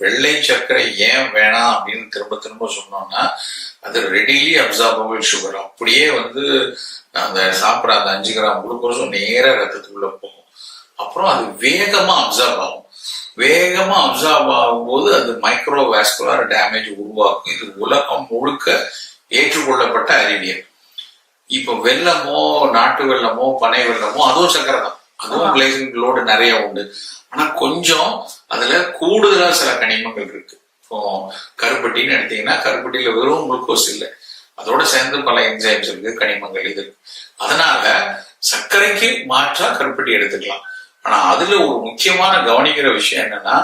வெள்ளை சர்க்கரை ஏன் வேணாம் அப்படின்னு திரும்ப திரும்ப சொன்னோம்னா, அது ரெடிலி அப்சார்பபிள் சுகர். அப்படியே வந்து அந்த சாப்பிட்ற அந்த 5 கிராம் குளுக்கோஸும் நேரா ரத்தத்துக்குள்ள போகும். அப்புறம் அது வேகமா அப்சார்ப் ஆகும். வேகமா அப்சார்ப் ஆகும்போது அது மைக்ரோ வாஸ்குலர் டேமேஜ் உருவாக்கும். இது உலகம் முழுக்க ஏற்றுக்கொள்ளப்பட்ட அறிவியல். இப்ப வெள்ளமோ, நாட்டு வெள்ளமோ, பனை வெள்ளமோ அதுவும் சக்கரை தான். அதுவும் கிளைசமிக் லோடு நிறைய உண்டு. ஆனா கொஞ்சம் அதுல கூடுதலா சில கனிமங்கள் இருக்கு. இப்போ கருப்பட்டின்னு எடுத்தீங்கன்னா, கருப்பட்டியில வெறும் குளுக்கோஸ் இல்லை, அதோட சேர்ந்து பல என்சைம்ஸ் இருக்கு, கனிமங்கள் இது இருக்கு. அதனால சர்க்கரைக்கு மாற்றா கருப்பட்டி எடுத்துக்கலாம். ஆனா அதுல ஒரு முக்கியமான கவனிக்கிற விஷயம் என்னன்னா,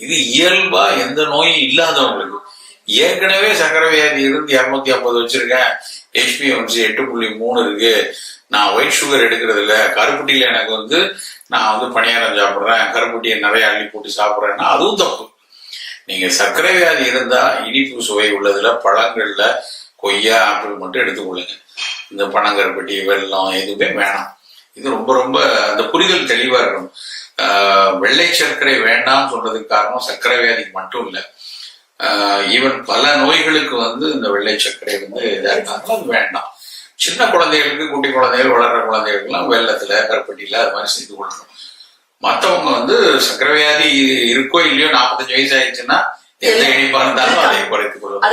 இது இயல்பா எந்த நோயும் இல்லாதவங்களுக்கு. ஏற்கனவே சர்க்கரை வியாதி இருந்து 250 வச்சிருக்கேன், HbA1c 8.3 இருக்கு, நான் ஒயிட் சுகர் எடுக்கிறது இல்ல, கருப்பட்டியில எனக்கு வந்து நான் வந்து பணியாரம் சாப்பிட்றேன், கருப்பட்டியை நிறைய அள்ளி போட்டு சாப்பிட்றேன்னா அதுவும் தப்பு. நீங்க சர்க்கரை வியாதி இருந்தா இனிப்பு சுவை உள்ளதுல பழங்கள்ல கொய்யா, ஆப்பிள் மட்டும் எடுத்துக்கொள்ளுங்க. இந்த பனங்கருப்பட்டி, வெல்லம் எதுவுமே வேணாம். இது ரொம்ப ரொம்ப அந்த புரிதல் தெளிவா இருக்கணும். வெள்ளை சர்க்கரை வேண்டாம்னு சொல்றதுக்கு காரணம் சர்க்கரை வியாதிக்கு மட்டும் இல்லை, ஈவன் பல நோய்களுக்கு வந்து இந்த வெள்ளை சர்க்கரை வந்து இதா இருந்தாலும் அது வேண்டாம். சின்ன குழந்தைகளுக்கு, குட்டி குழந்தைகள், வளர்ற குழந்தைகளுக்குலாம் வெள்ளத்துல, கருப்பட்டியில அது மாதிரி செய்து கொள்ளணும். மற்றவங்க வந்து சர்க்கரை வியாதி இருக்கோ இல்லையோ 45 வயசு ஆயிடுச்சுன்னா எந்த இனிப்பா இருந்தாலும் அதை குறைத்துக் கொள்ளும்.